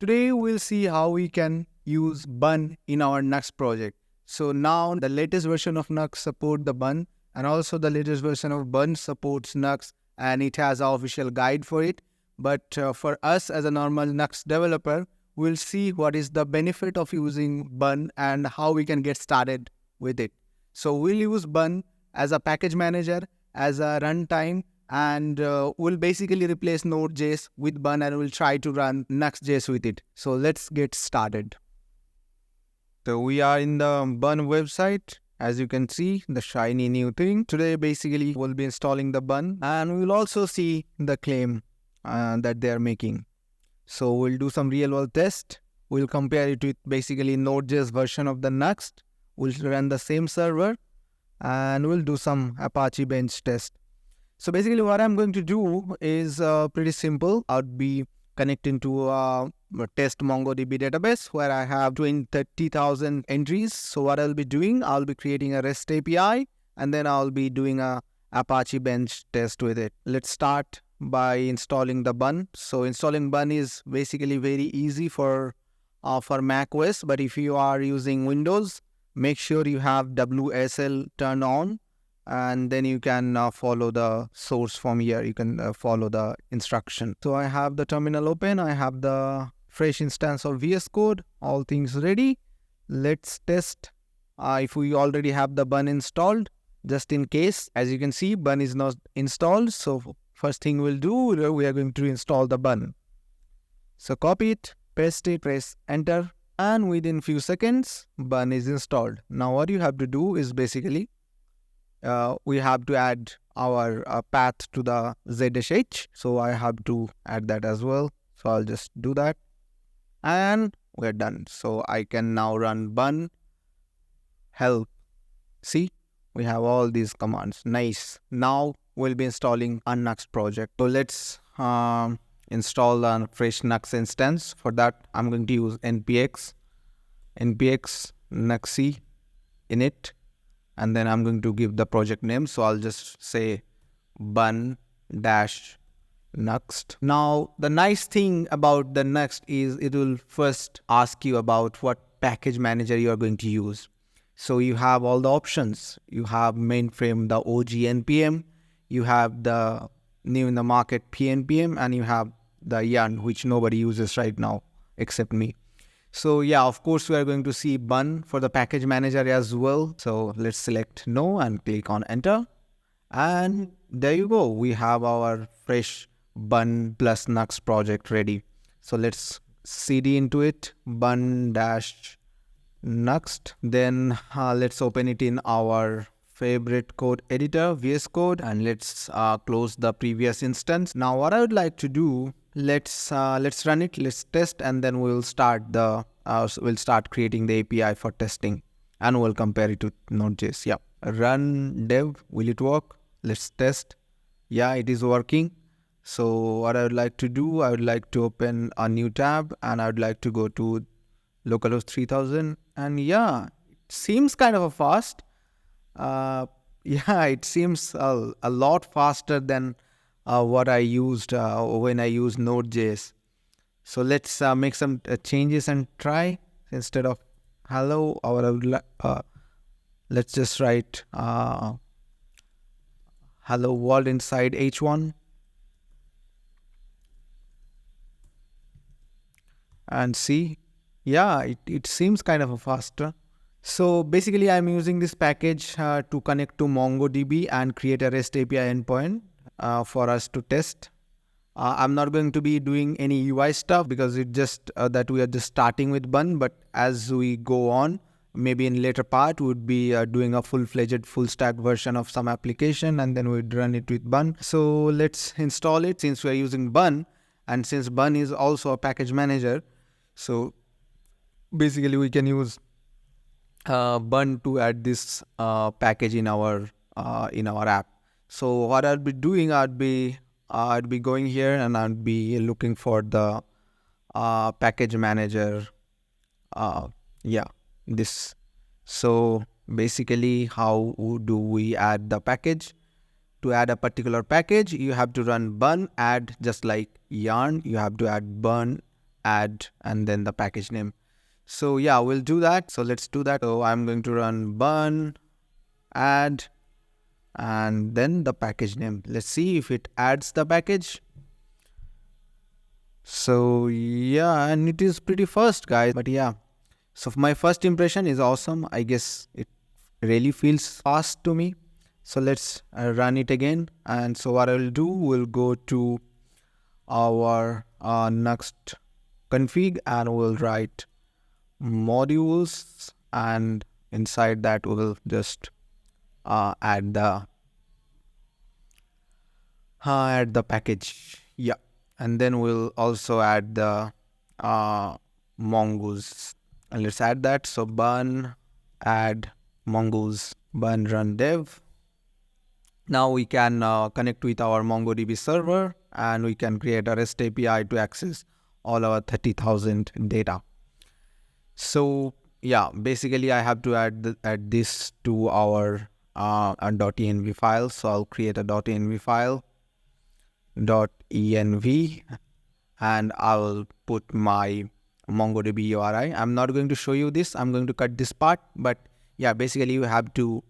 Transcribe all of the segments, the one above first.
Today we'll see how we can use Bun in our Nux project. So now the latest version of Nux support the Bun, and also the latest version of Bun supports Nux, and it has our official guide for it. But for us as a normal Nux developer, we'll see what is the benefit of using Bun and how we can get started with it. So we'll use Bun as a package manager, as a runtime, and we'll basically replace Node.js with Bun, and we'll try to run Nux.js with it. So let's get started. So we are in the Bun website. As you can see, the shiny new thing. Today basically we'll be installing the Bun, and we'll also see the claim that they are making. So we'll do some real world test. We'll compare it with basically Node.js version of the Nux. We'll run the same server, and we'll do some Apache Bench test. So basically what I'm going to do is pretty simple. I'll be connecting to a test MongoDB database where I have 30,000 entries. So what I'll be doing, I'll be creating a REST API, and then I'll be doing a Apache Bench test with it. Let's start by installing the Bun. So installing Bun is basically very easy for Mac OS, but if you are using Windows, make sure you have WSL turned on, and then you can follow the source from here. You can follow the instruction. So I have the terminal open. I have the fresh instance of VS Code. All things ready. Let's test if we already have the Bun installed. Just in case, as you can see, Bun is not installed. So first thing we'll do, we are going to install the Bun. So copy it, paste it, press enter, and within few seconds, Bun is installed. Now what you have to do is basically we have to add our path to the ZSH. So I have to add that as well. So I'll just do that. And we're done. So I can now run Bun help. See, we have all these commands. Nice. Now we'll be installing a Nux project. So let's install a fresh Nux instance. For that, I'm going to use npx nuxi init. And then I'm going to give the project name. So I'll just say bun-nuxt. Now, the nice thing about the Nuxt is it will first ask you about what package manager you are going to use. So you have all the options. You have mainframe, the OG NPM. You have the new in the market PNPM. And you have the Yarn, which nobody uses right now except me. So yeah, of course, we are going to see Bun for the package manager as well. So let's select no and click on enter. And there you go. We have our fresh Bun plus Nux project ready. So let's cd into it, bun-nuxt. Then let's open it in our favorite code editor, VS Code, and let's close the previous instance. Now what I would like to do, let's run it, let's test, and then we'll start creating the API for testing, and we'll compare it to Node.js. Yeah, run dev, will it work? Let's test. Yeah, it is working. So what I would like to do, I would like to open a new tab, and I would like to go to localhost 3000, and yeah, it seems kind of fast. Yeah, it seems a lot faster than what I used when I used Node.js. So let's make some changes and try. Instead of hello, let's just write hello world inside h1. And see, yeah, it seems kind of faster. So basically, I'm using this package to connect to MongoDB and create a REST API endpoint for us to test. I'm not going to be doing any UI stuff because it just that we are just starting with Bun. But as we go on, maybe in later part, we would be doing a full-fledged, full-stack version of some application, and then we'd run it with Bun. So let's install it since we are using Bun, and since Bun is also a package manager. So basically, we can use Bun to add this package in our app. So what I'll be doing, I'd be going here, and I'd be looking for the package manager. Yeah, this. So basically, how do we add the package? To add a particular package, you have to run bun add, just like yarn. You have to add bun add and then the package name. So yeah, we'll do that. So let's do that. So I'm going to run bun add and then the package name. Let's see if it adds the package. So yeah, and it is pretty fast, guys. But yeah, so my first impression is awesome. I guess it really feels fast to me. So let's run it again. And so what I will do, we'll go to our next config and we'll write modules, and inside that we will just add the package. Yeah, and then we'll also add the mongoose, and let's add that. So bun add mongoose, bun run dev. Now we can connect with our MongoDB server and we can create a REST API to access all our 30,000 data. So yeah, basically I have to add this to our .env file. So I'll create a .env file, .env, and I'll put my MongoDB URI. I'm not going to show you this. I'm going to cut this part, but yeah, basically you have to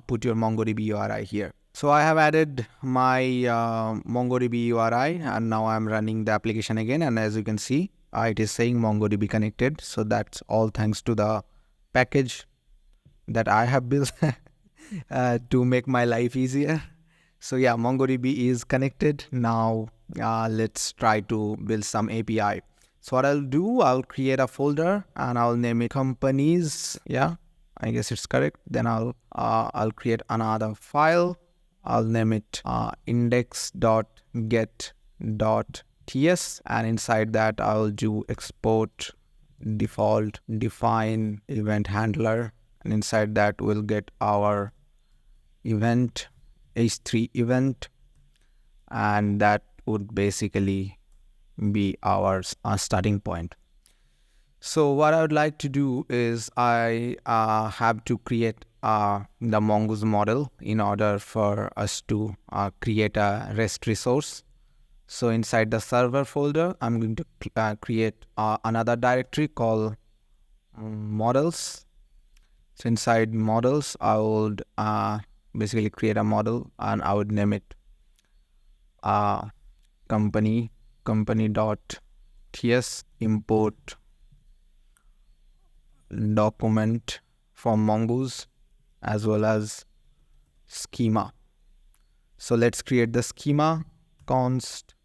put your MongoDB URI here. So I have added my MongoDB URI and now I'm running the application again, and as you can see, it is saying MongoDB connected. So that's all thanks to the package that I have built to make my life easier. So yeah, MongoDB is connected. Now let's try to build some API. So what I'll do, I'll create a folder and I'll name it companies. Yeah, I guess it's correct. Then I'll create another file. I'll name it index.get.ts, and inside that I'll do export default define event handler, and inside that we'll get our event h3 event, and that would basically be our starting point. So what I would like to do is I have to create the Mongoose model in order for us to create a REST resource. So inside the server folder, I'm going to create another directory called models. So inside models, I would basically create a model and I would name it company.ts import document from Mongoose as well as schema. So let's create the schema const,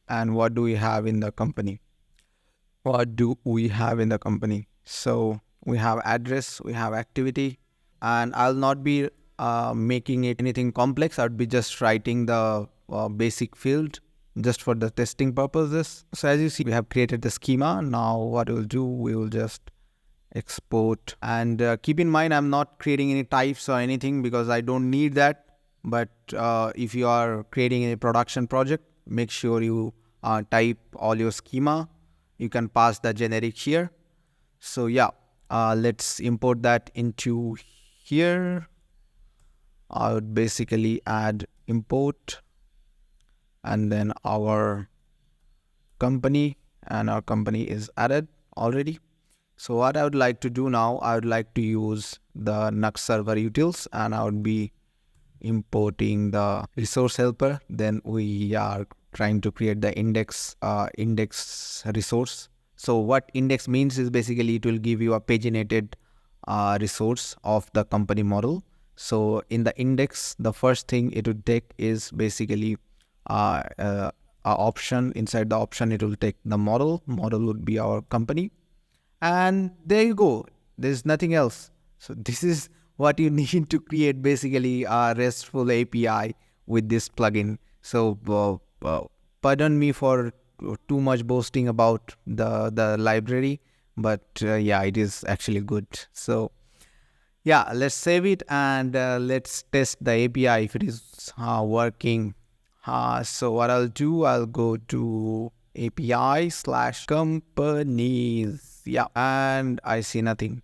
and what do we have in the company? So we have address, we have activity, and I'll not be making it anything complex. I'd be just writing the basic field just for the testing purposes. So as you see, we have created the schema. Now what we'll do, we will just export, and keep in mind I'm not creating any types or anything because I don't need that. But if you are creating a production project, make sure you type all your schema. You can pass the generic here. So yeah, let's import that into here. I would basically add import and then our company, and our company is added already. So what I would like to do now, I would like to use the Nux server utils, and I would be importing the resource helper. Then we are trying to create the index resource. So what index means is basically it will give you a paginated resource of the company model. So in the index, the first thing it would take is basically a option. Inside the option, it will take the model. Model would be our company. And there you go. There's nothing else. So this is what you need to create basically a RESTful API with this plugin. So pardon me for too much boasting about the library, but yeah, it is actually good. So yeah, let's save it and let's test the API if it is working. So what I'll do, I'll go to API/companies. Yeah, and I see nothing.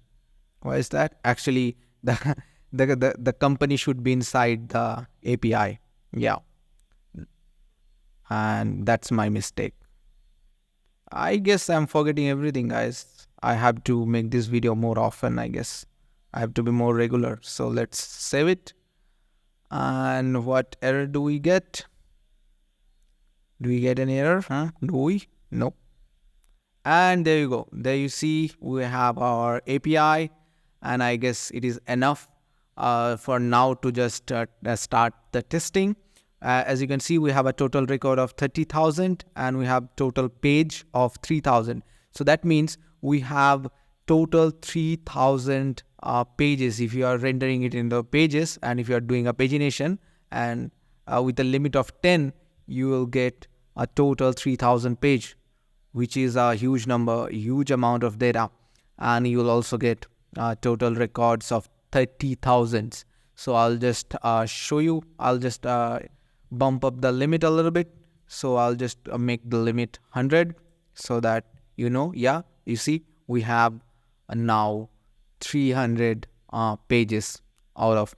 Why is that? Actually, the company should be inside the API. Yeah, and that's my mistake. I guess I'm forgetting everything, guys. I have to make this video more often, I guess. I have to be more regular. So let's save it. And what error do we get? Do we get an error? Do we? No. And there you go. There you see we have our API, and I guess it is enough for now to just start the testing. As you can see, we have a total record of 30,000 and we have total page of 3,000. So that means we have total 3,000 pages if you are rendering it in the pages, and if you are doing a pagination and with a limit of 10, you will get a total 3,000 page, which is a huge number, huge amount of data. And you will also get total records of 30,000. So I'll just show you. I'll just bump up the limit a little bit. So I'll just make the limit 100 so that yeah, you see we have now 300 pages out of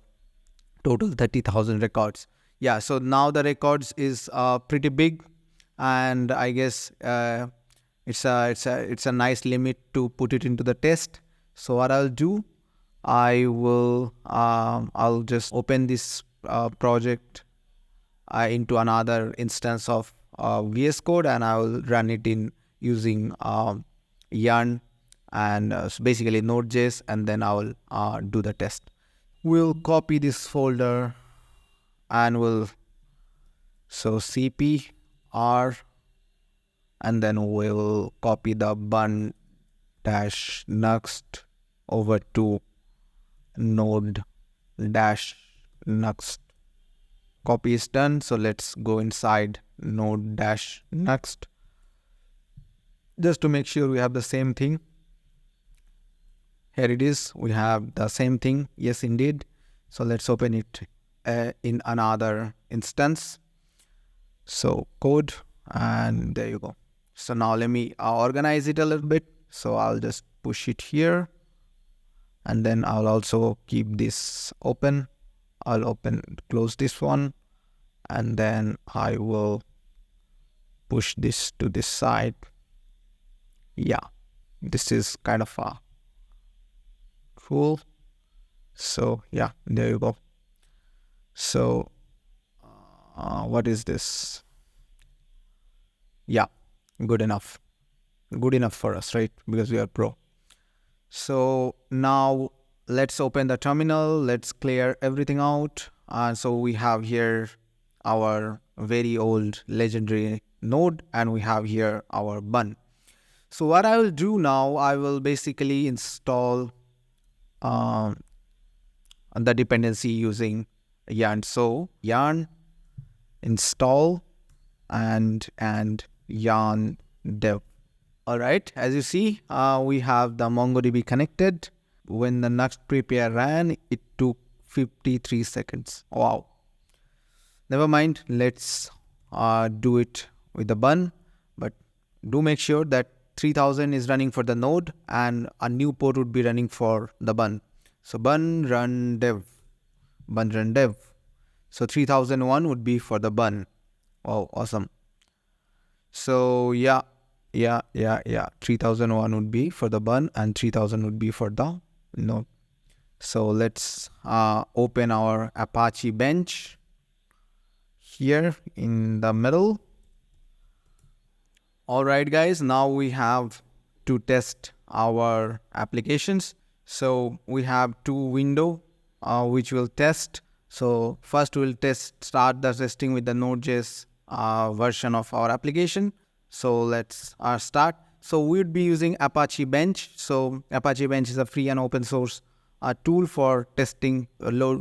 total 30,000 records. Yeah, so now the records is pretty big, and I guess it's a nice limit to put it into the test. So what I'll do, I'll just open this project into another instance of VS Code, and I will run it in using Yarn and so basically Node.js, and then I will do the test. We'll copy this folder and we'll cp r, and then we'll copy the bun-nuxt over to node-nuxt. Copy is done. So let's go inside node-nuxt just to make sure we have the same thing. Here it is. We have the same thing. Yes, indeed. So let's open it in another instance. So code, and there you go. So now let me organize it a little bit. So I'll just push it here, and then I'll also keep this open. I'll close this one, and then I will push this to this side. Yeah, this is kind of cool. So yeah, there you go. So what is this? Yeah, good enough for us, right? Because we are pro. So now let's open the terminal. Let's clear everything out. So we have here our very old legendary node, and we have here our bun. So what I will do now, I will basically install the dependency using yarn. So yarn install and yarn dev. All right, as you see, we have the MongoDB connected. When the Nuxt prepare ran, it took 53 seconds. Wow. Never mind, let's do it with the bun, but do make sure that 3000 is running for the node and a new port would be running for the bun. So bun run dev. So 3001 would be for the bun. Wow, awesome. So yeah, 3001 would be for the bun and 3000 would be for the node. So let's open our Apache bench here in the middle. All right, guys, now we have to test our applications. So we have two windows which we'll test. So first we'll start the testing with the Node.js version of our application. So let's start. So we would be using Apache Bench. So Apache Bench is a free and open source tool for testing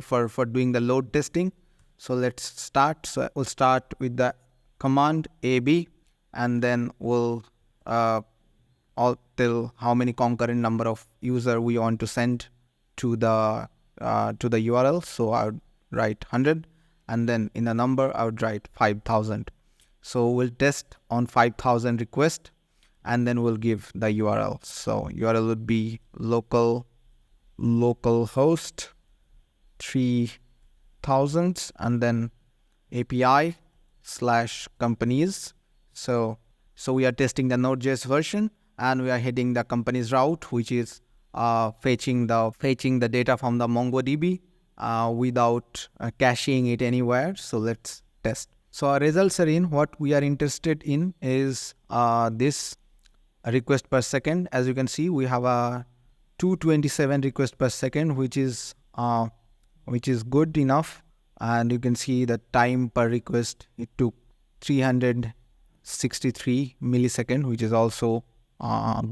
for doing the load testing. So let's start. So we'll start with the command AB, and then we'll tell how many concurrent number of user we want to send to the URL. So I would write 100, and then in the number I would write 5,000. So we'll test on 5,000 request, and then we'll give the URL. So URL would be localhost 3000, and then API/companies. So So we are testing the Node.js version, and we are hitting the company's route, which is fetching the data from the MongoDB without caching it anywhere. So let's test. So our results are in. What we are interested in is this request per second. As you can see, we have a 227 requests per second, which is good enough. And you can see the time per request, it took 363 millisecond, which is also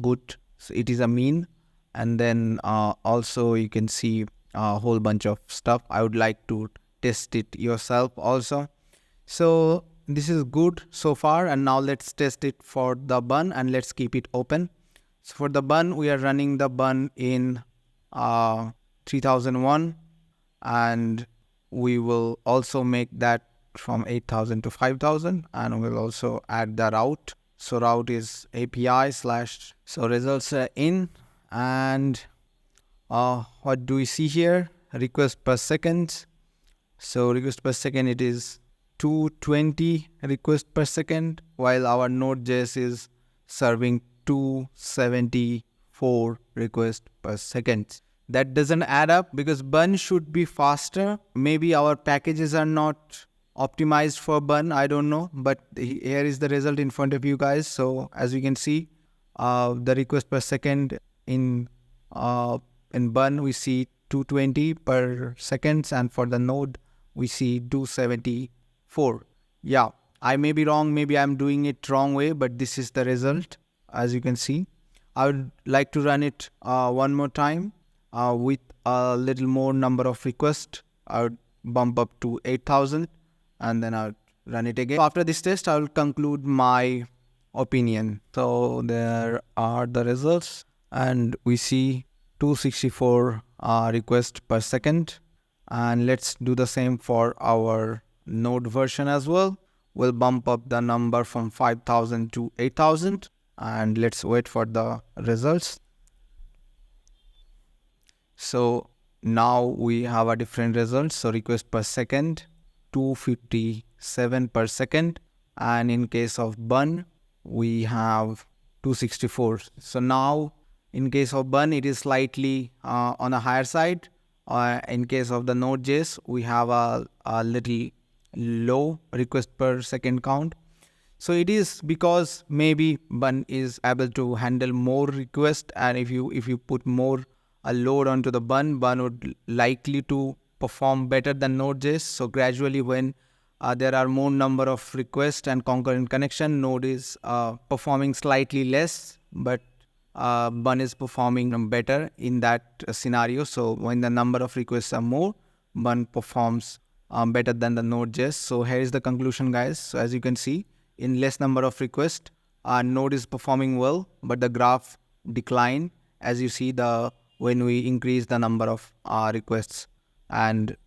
good. So it is a mean. And then also you can see a whole bunch of stuff. I would like to test it yourself also. So this is good so far, and now let's test it for the bun, and let's keep it open. So for the bun, we are running the bun in 3001, and we will also make that from 8000 to 5000, and we'll also add the route. So route is API / so results are in, and what do we see here? Request per second. So request per second, it is 220 requests per second, while our Node.js is serving 274 requests per second. That doesn't add up because bun should be faster. Maybe our packages are not optimized for bun, I don't know, but here is the result in front of you guys. So as you can see, the request per second in bun we see 220 per second, and for the node we see 274. Yeah, I may be wrong, maybe I'm doing it wrong way, but this is the result. As you can see, I would like to run it one more time with a little more number of requests. I would bump up to 8000, and then I'll run it again. After this test, I will conclude my opinion. So there are the results, and we see 264 requests per second. And let's do the same for our node version as well. We'll bump up the number from 5000 to 8000, and let's wait for the results. So now we have a different result. So request per second, 257 per second, and in case of bun we have 264. So now in case of bun it is slightly on a higher side. In case of the Node.js we have a little low request per second count. So it is because maybe bun is able to handle more requests, and if you put more a load onto the bun would likely to perform better than Node.js. So gradually when there are more number of requests and concurrent connection, node is performing slightly less, but bun is performing better in that scenario. So when the number of requests are more, bun performs better than the Node.js. So here is the conclusion, guys. So as you can see, in less number of requests, node is performing well, but the graph decline as you see when we increase the number of requests, and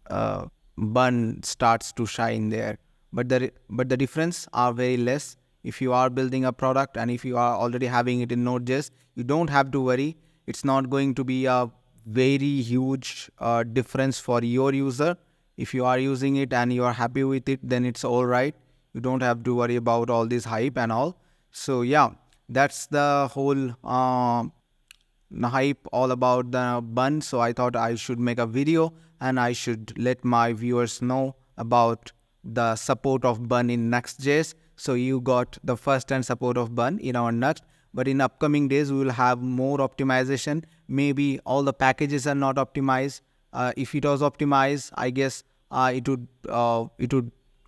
bun starts to shine there. But the difference are very less. If you are building a product and if you are already having it in Node.js, you don't have to worry. It's not going to be a very huge difference for your user. If you are using it and you are happy with it, then it's all right. You don't have to worry about all this hype and all. So yeah, that's the whole hype all about the bun. So I thought I should make a video and I should let my viewers know about the support of bun in Nuxt.js. So you got the first-hand support of bun in our Nuxt, but in upcoming days we will have more optimization. Maybe all the packages are not optimized. If it was optimized, I guess it would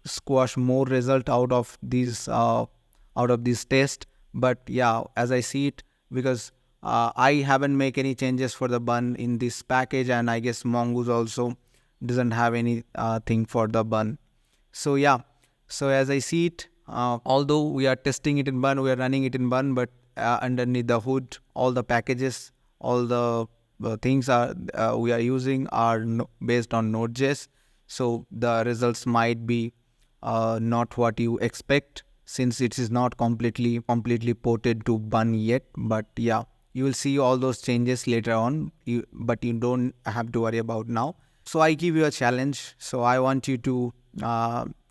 squash more result out of these tests. But yeah, as I see it, because I haven't make any changes for the bun in this package, and I guess Mongoose also doesn't have any thing for the bun. So yeah, so as I see it, although we are testing it in bun, we are running it in bun, but underneath the hood, all the packages, all the things we are using are based on Node.js. So the results might be not what you expect, since it is not completely ported to bun yet. But yeah, you will see all those changes later on, but you don't have to worry about now. So I give you a challenge. So I want you to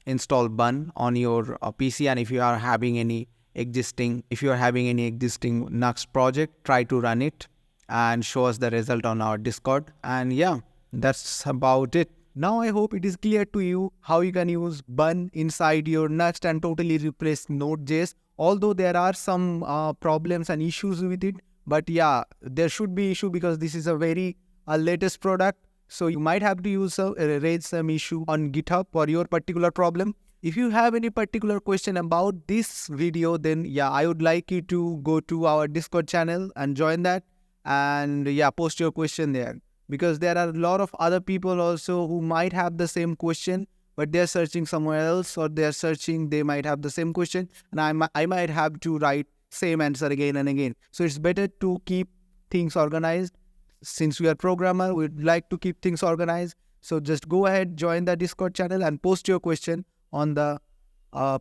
install bun on your PC, and if you are having any existing, if you are having any existing Nux project, try to run it and show us the result on our Discord. And yeah, that's about it. Now I hope it is clear to you how you can use Bun inside your Next and totally replace Node.js. Although there are some problems and issues with it, but yeah, there should be issue because this is a very latest product. So you might have to use raise some issue on GitHub for your particular problem. If you have any particular question about this video, then yeah, I would like you to go to our Discord channel and join that, and yeah, post your question there, because there are a lot of other people also who might have the same question, but they're searching somewhere else, or they might have the same question, and I might have to write same answer again and again. So it's better to keep things organized. Since we are programmer, we'd like to keep things organized. So just go ahead, join the Discord channel and post your question on the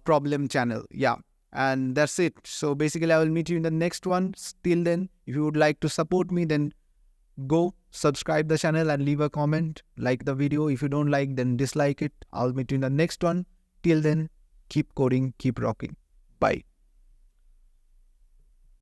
problem channel. Yeah, and that's it. So basically I will meet you in the next one. Till then, if you would like to support me, then go subscribe the channel and leave a comment, like the video. If you don't like, then dislike it. I'll meet you in the next one. Till then, keep coding, keep rocking. Bye.